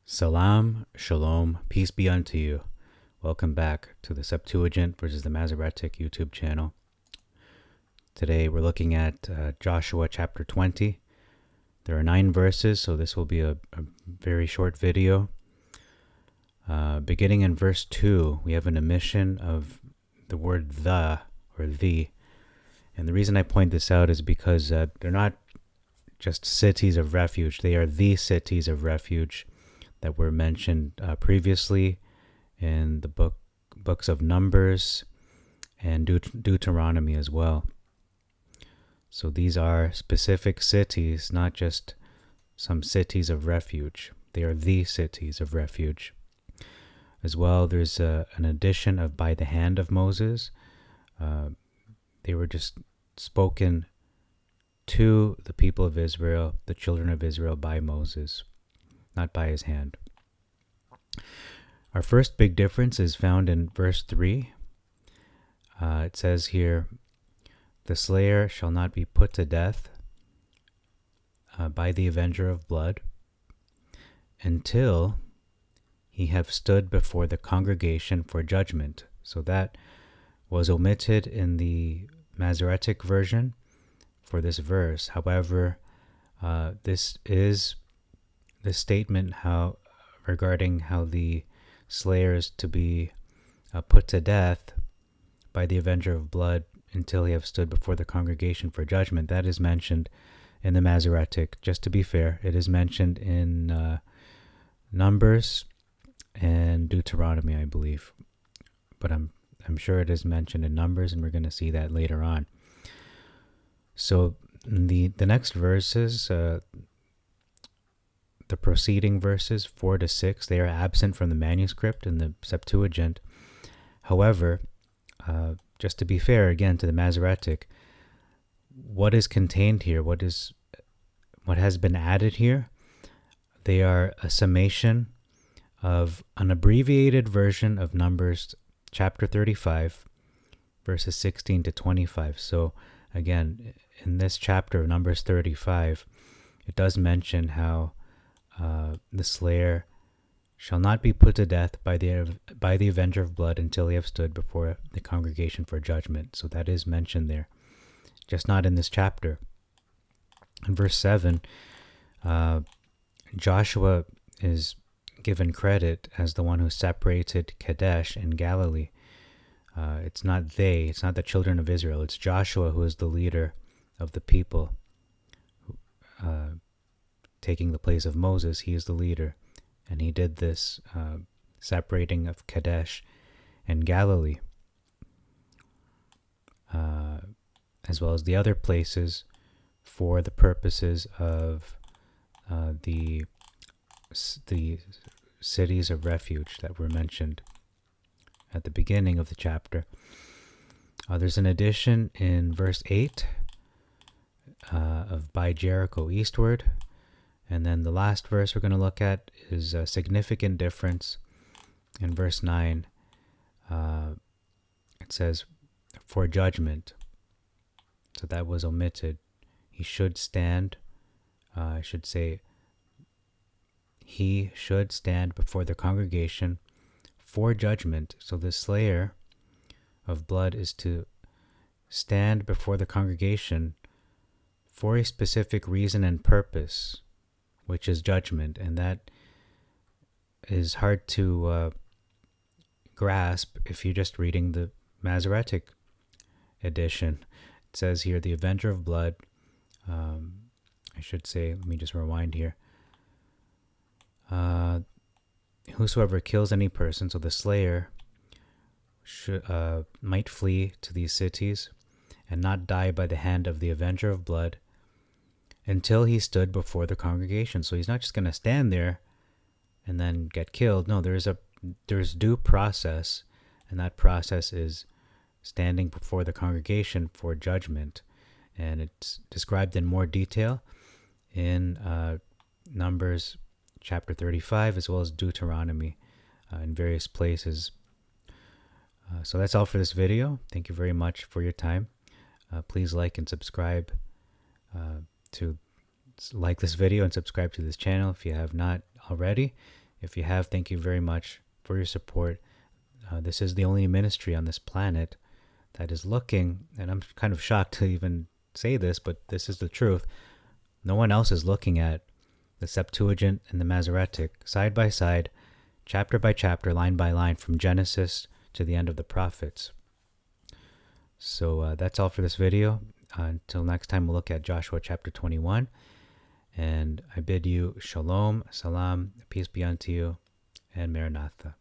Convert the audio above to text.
Salam, shalom, peace be unto you. Welcome back to the Septuagint versus the Masoretic YouTube channel. Today we're looking at Joshua chapter 20. There are 9 verses, so this will be a very short video. Beginning in verse 2, we have an omission of the word the or the. And the reason I point this out is because they're not just cities of refuge, they are the cities of refuge that were mentioned previously in the books of Numbers and Deuteronomy as well. So these are specific cities, not just some cities of refuge. They are the cities of refuge. As well, there's an addition of by the hand of Moses. They were just spoken to the people of Israel, the children of Israel, by Moses, not by his hand. Our first big difference is found in verse 3. It says here, "The slayer shall not be put to death by the avenger of blood until he have stood before the congregation for judgment." So that was omitted in the Masoretic version for this verse. However, this is the statement regarding how the slayer is to be put to death by the avenger of blood until he have stood before the congregation for judgment. That is mentioned in the Masoretic. Just to be fair, it is mentioned in Numbers and Deuteronomy, I believe. But I'm sure it is mentioned in Numbers, and we're going to see that later on. So the next verses, the preceding verses 4 to 6, they are absent from the manuscript in the Septuagint. However, just to be fair again to the Masoretic, what is contained here, what has been added here, they are a summation of an abbreviated version of Numbers chapter 35, verses 16 to 25. So again, in this chapter of Numbers 35, it does mention how the slayer shall not be put to death by the avenger of blood until he have stood before the congregation for judgment. So that is mentioned there, just not in this chapter. In verse 7, Joshua is given credit as the one who separated Kadesh in Galilee. It's not the children of Israel. It's Joshua who is the leader of the people, taking the place of Moses. He is the leader, and he did this separating of Kadesh and Galilee, as well as the other places for the purposes of the cities of refuge that were mentioned at the beginning of the chapter. There's an addition in verse 8 of by Jericho eastward. And then the last verse we're going to look at is a significant difference. In verse 9, it says, for judgment. So that was omitted. He should stand, I should say, he should stand before the congregation for judgment. So the slayer of blood is to stand before the congregation for a specific reason and purpose, which is judgment. And that is hard to grasp if you're just reading the Masoretic edition. It says here, the avenger of blood, I should say, let me just rewind here. Whosoever kills any person, so the slayer might flee to these cities and not die by the hand of the avenger of blood until he stood before the congregation. So he's not just going to stand there and then get killed. No, there's due process, and that process is standing before the congregation for judgment. And it's described in more detail in Numbers chapter 35, as well as Deuteronomy in various places. So that's all for this video. Thank you very much for your time. Please like and subscribe to like this video and subscribe to this channel if you have not already. If you have, thank you very much for your support. This is the only ministry on this planet that is looking, and I'm kind of shocked to even say this, but this is the truth. No one else is looking at the Septuagint and the Masoretic side by side, chapter by chapter, line by line, from Genesis to the end of the prophets. So that's all for this video. Until next time, we'll look at Joshua chapter 21. And I bid you shalom, salam, peace be unto you, and maranatha.